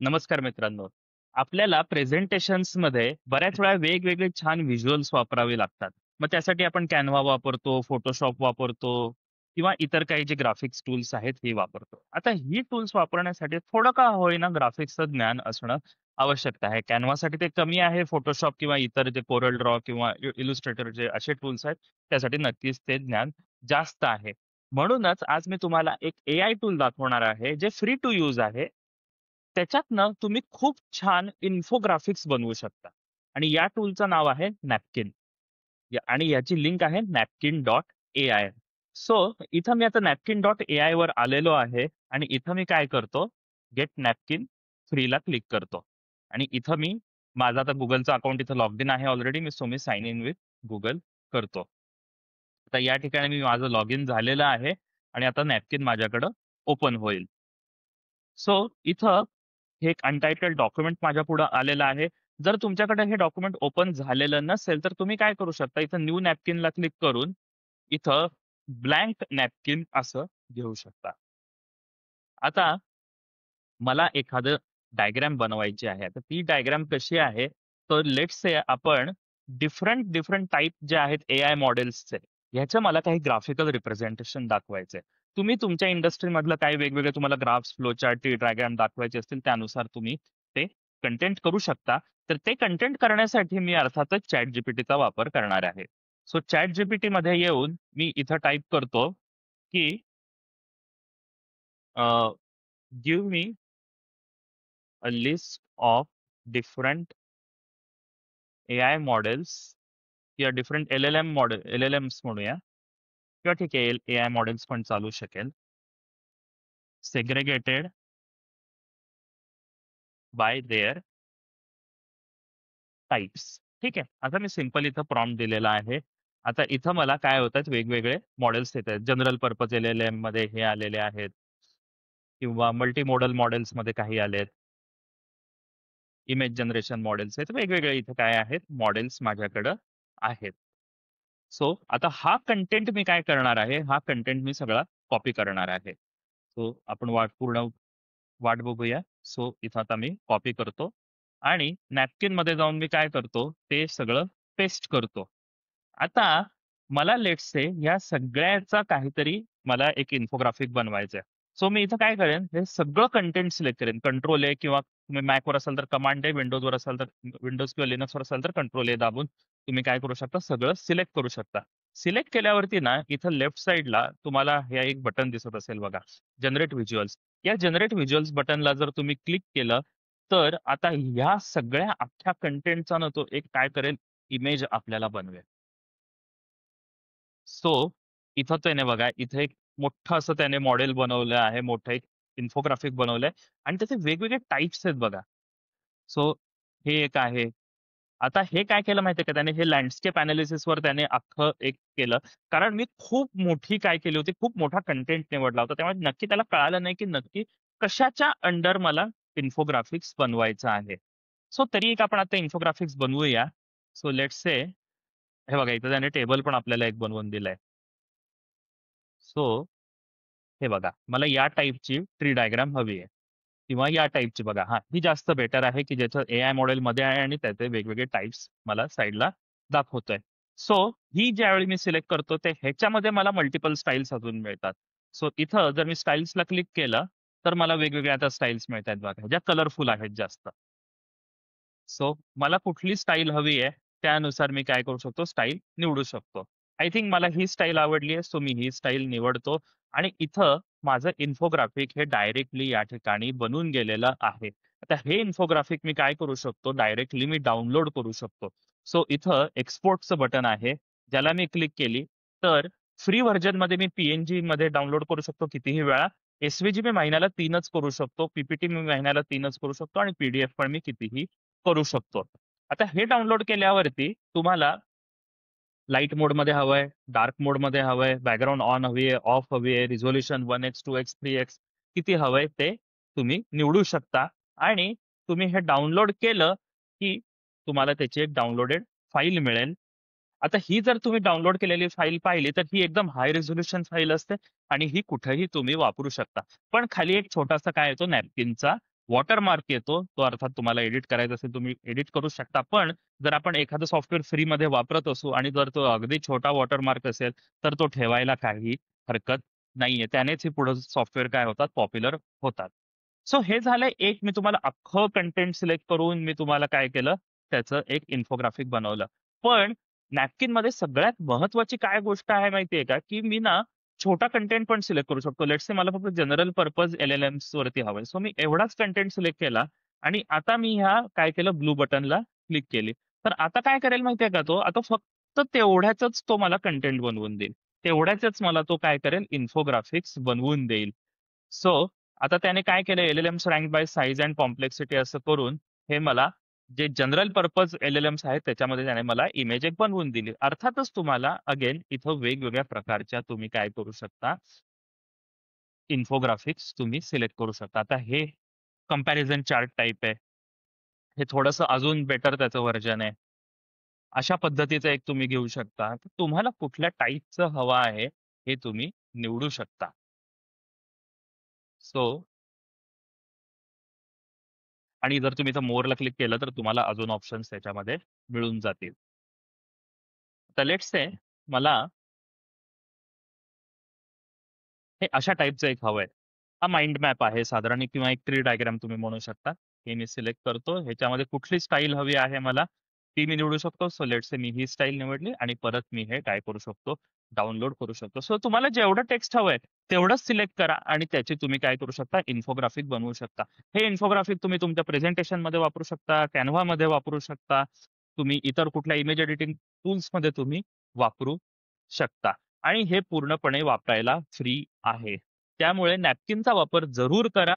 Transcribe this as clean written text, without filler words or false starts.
नमस्कार मित्रांनो. आपल्याला प्रेझेंटेशन्समध्ये बऱ्याच वेळा वेगवेगळे छान व्हिज्युअल्स वापरावे लागतात. मग त्यासाठी आपण कॅनव्हा वापरतो, फोटोशॉप वापरतो किंवा इतर काही जे ग्राफिक्स टूल्स आहेत हे वापरतो. आता ही टूल्स वापरण्यासाठी थोडं का होईना ग्राफिक्सचं ज्ञान असणं आवश्यकता आहे. कॅनव्हासाठी ते कमी आहे, फोटोशॉप किंवा इतर जे कोरल ड्रॉ किंवा इलुस्ट्रेटर जे असे टूल्स आहेत त्यासाठी नक्कीच ते ज्ञान जास्त आहे. म्हणूनच आज मी तुम्हाला एक एआय टूल दाखवणार आहे जे फ्री टू यूज आहे. त्याच्यातनं तुम्ही खूप छान इन्फोग्राफिक्स बनवू शकता आणि या टूलचं नाव आहे नॅपकिन. आणि याची लिंक आहे napkin.ai. सो इथं मी आता napkin.ai वर आलेलो आहे आणि इथं मी काय करतो, गेट नॅपकिन फ्रीला क्लिक करतो आणि इथं मी माझा आता गुगलचं अकाउंट इथं लॉग इन आहे ऑलरेडी. मी साइन इन विथ गुगल करतो. आता या ठिकाणी मी माझं लॉग इन झालेलं आहे आणि आता नॅपकिन माझ्याकडं ओपन होईल. सो इथं हे एक अनटायटल्ड डॉक्युमेंट माझ्या पुढे आलेलं आहे. जर तुमच्याकडे हे डॉक्युमेंट ओपन झालेलं नसेल तर तुम्ही काय करू शकता, इथं न्यू नॅपकिनला क्लिक करून इथं ब्लँक नॅपकिन असं घेऊ शकता. आता मला एखादं डायग्राम बनवायची आहे. आता ती डायग्राम कशी आहे, तर लेट्स से आपण डिफरंट डिफरंट टाइप जे आहेत एआय मॉडेल्सचे, ह्याचं मला काही ग्राफिकल रिप्रेझेंटेशन दाखवायचंय. तुम्ही तुमच्या इंडस्ट्रीमधलं काही वेगवेगळे तुम्हाला graphs, flow chart, tree diagram दाखवायचे असतील त्यानुसार तुम्ही ते कंटेंट करू शकता. तर ते कंटेंट करण्यासाठी मी अर्थातच चॅट जीपीटीचा वापर करणार आहे. सो चॅट जीपीटी मध्ये येऊन मी इथं टाईप करतो की give me a list of different AI models किंवा डिफरंट LLMs म्हणूया किंवा ठीक आहे AI मॉडेल्स पण चालू शकेल. सेग्रेगेटेड बाय देअर टाइप्स. ठीक आहे. आता मी सिंपल इथं प्रॉम्प्ट दिलेला आहे. आता इथं मला काय होतात, वेगवेगळे मॉडेल्स येत आहेत. जनरल पर्पज LLM मध्ये हे आलेले आहेत किंवा मल्टी मॉडेल मॉडेल्स मध्ये काही आलेत. इमेज जनरेशन मॉडेल्स आहेत. वेगवेगळे इथं काय आहेत, मॉडेल्स माझ्याकडं आहेत. सो आता हा कंटेंट मी काय करणार आहे, हा कंटेंट मी सगळा कॉपी करणार आहे. सो आपण पूर्ण वाट बघूया. सो इथं आता मी कॉपी करतो आणि नॅपकिन मध्ये जाऊन मी काय करतो, ते सगळं पेस्ट करतो. आता मला लेट्स से या सगळ्याचा काहीतरी मला एक इन्फोग्राफिक बनवायचं आहे. सो मी इथं काय करेन, हे सगळं कंटेंट सिलेक्ट करेन. कंट्रोल ए किंवा तुम्ही मॅकवर असाल तर कमांड ए, विंडोजवर असाल तर विंडोज किंवा लिनक्सवर असाल तर कंट्रोल ए दाबून तुम्ही काय करू शकता, सगळं सिलेक्ट करू शकता. सिलेक्ट केल्यावरती ना इथं लेफ्ट साईडला तुम्हाला हे एक बटन दिसत असेल बघा, जनरेट व्हिज्युअल्स. या जनरेट व्हिज्युअल्स बटनला जर तुम्ही क्लिक केलं तर आता ह्या सगळ्या अख्ख्या कंटेंटचा ना तो एक काय करेल, इमेज आपल्याला बनवेल. सो इथं त्याने बघा, इथे एक मोठं असं त्याने मॉडेल बनवलं आहे, मोठं एक इन्फोग्राफिक बनवलंय आणि त्याचे वेगवेगळे टाइप्स आहेत बघा. सो हे एक आहे. आता हे काय केलं माहितीये का त्याने, हे लँडस्केप वर त्याने अख्खं एक केलं. कारण मी खूप मोठी काय केली होती, खूप मोठा कंटेंट निवडला होता. त्यामुळे नक्की त्याला कळालं नाही की नक्की कशाच्या अंडर मला इन्फोग्राफिक्स बनवायचं आहे. सो तरी एक आपण आता इन्फोग्राफिक्स बनवूया. सो लेट्स से हे बघा, इथं त्याने टेबल पण आपल्याला एक बनवून दिलंय. सो हे बघा, मला या टाईपची ट्री डायग्राम हवी आहे किंवा या टाईपची बघा, हा ही जास्त बेटर आहे की ज्याचं एआय मॉडेल मध्ये आहे आणि त्याचे वेगवेगळे टाइप्स मला साईडला दाखवतोय. सो ही ज्यावेळी मी सिलेक्ट करतो ते ह्याच्यामध्ये मला मल्टिपल स्टाईल्स अजून मिळतात. सो इथं जर मी स्टाईल्सला क्लिक केलं तर मला वेगवेगळ्या आता स्टाईल्स मिळतात बघा, ज्या कलरफुल आहेत जास्त. सो मला कुठली स्टाईल हवी आहे त्यानुसार मी काय करू शकतो, स्टाईल निवडू शकतो. आय थिंक मला ही स्टाईल आवडली आहे, सो मी ही स्टाईल निवडतो आणि इथं माझं इन्फोग्राफिक हे डायरेक्टली या ठिकाणी बनून गेलेलं आहे. आता हे इन्फोग्राफिक मी काय करू शकतो, डायरेक्टली मी डाउनलोड करू शकतो. सो इथं एक्सपोर्टचं बटन आहे, ज्याला मी क्लिक केली तर फ्री व्हर्जन मध्ये मी पीएनजी मध्ये डाउनलोड करू शकतो कितीही वेळा. एसव्हीजी मी महिन्याला 3च करू शकतो, पीपीटी मी महिन्याला 3च करू शकतो आणि पीडीएफ पण मी कितीही करू शकतो. आता हे डाउनलोड केल्यावरती तुम्हाला लाईट मोडमध्ये हवंय, डार्क मोडमध्ये हवंय, बॅकग्राऊंड ऑन हवी आहे, ऑफ हवी आहे, रिझोल्युशन 1x 2x 3x किती हवंय ते तुम्ही निवडू शकता आणि तुम्ही हे डाउनलोड केलं की तुम्हाला त्याची एक डाउनलोडेड फाईल मिळेल. आता ही जर तुम्ही डाउनलोड केलेली फाईल पाहिली तर ही एकदम हाय रिझोल्युशन फाईल असते आणि ही कुठेही तुम्ही वापरू शकता. पण खाली एक छोटासा काय येतो, नॅपकिनचा वॉटरमार्क येतो, तो अर्थात तुम्हाला एडिट करायचा असेल तुम्ही एडिट करू शकता. पण जर आपण एखादं सॉफ्टवेअर फ्रीमध्ये वापरत असू आणि जर तो अगदी छोटा वॉटरमार्क असेल, तर तो ठेवायला काही हरकत नाहीये. त्यानेच हे पुढे सॉफ्टवेअर काय होतात, पॉप्युलर होतात. सो हे झालंय एक मी तुम्हाला अख्खं कंटेंट सिलेक्ट करून मी तुम्हाला काय केलं, त्याचं एक इन्फोग्राफिक बनवलं. पण नॅपकिनमध्ये सगळ्यात महत्त्वाची काय गोष्ट आहे माहितीये का, की मी ना छोटा कंटेंट पण सिलेक्ट करू शकतो. लेट्स से मला फक्त जनरल पर्पज एल-एल-एम्स वरती हवंय. सो मी एवढाच कंटेंट सिलेक्ट केला आणि आता मी ह्या काय केलं, ब्लू बटनला क्लिक केली. तर आता काय करेल माहितीये का तो, आता फक्त तेवढ्याचंच तो मला कंटेंट बनवून देईल. तेवढ्याचंच मला तो काय करेल, इन्फोग्राफिक्स बनवून देईल. सो आता त्याने काय केलं, L-L-AIIMS rank bye size and complexity असं करून हे मला जे जनरल पर्पज एल-एल-एम्स आहेत त्याच्यामध्ये त्याने मला इमेज एक बनवून दिली. अर्थातच तुम्हाला अगेन इथं वेगवेगळ्या प्रकारच्या तुम्ही काय करू शकता, इन्फोग्राफिक्स तुम्ही सिलेक्ट करू शकता. आता हे कंपॅरिझन चार्ट टाइप आहे. हे थोडंसं अजून बेटर त्याचं व्हर्जन आहे. अशा पद्धतीचं एक तुम्ही घेऊ शकता. तर तुम्हाला कुठल्या टाइपचं हवं आहे हे तुम्ही निवडू शकता. सो आणि जर तुम्ही इथं मोरला क्लिक केलं तर तुम्हाला अजून ऑप्शन्स त्याच्यामध्ये मिळून जातील. तर लेट्स से मला हे अशा टाइपचं एक हवंय. हा माइंड मॅप आहे साधारण किंवा एक ट्री डायग्राम तुम्ही म्हणू शकता. हे मी सिलेक्ट करतो. ह्याच्यामध्ये कुठली स्टाईल हवी आहे मला, ती मी निवडू शकतो. So let's say me he style निवडली आणि परत मी हे काय करू शकतो, डाउनलोड करू शकतो. सो तुम्हाला जेवढं टेक्स्ट हवंय तेवढंच सिलेक्ट करा आणि त्याची तुम्ही काय करू शकता, इन्फोग्राफिक बनवू शकता. हे इन्फोग्राफिक तुम्ही तुमच्या प्रेझेंटेशनमध्ये वापरू शकता, कॅनव्हामध्ये वापरू शकता. तुम्ही इतर कुठल्या इमेज एडिटिंग टूल्समध्ये तुम्ही वापरू शकता आणि हे पूर्णपणे वापरायला फ्री आहे. त्यामुळे नॅपकिनचा वापर जरूर करा.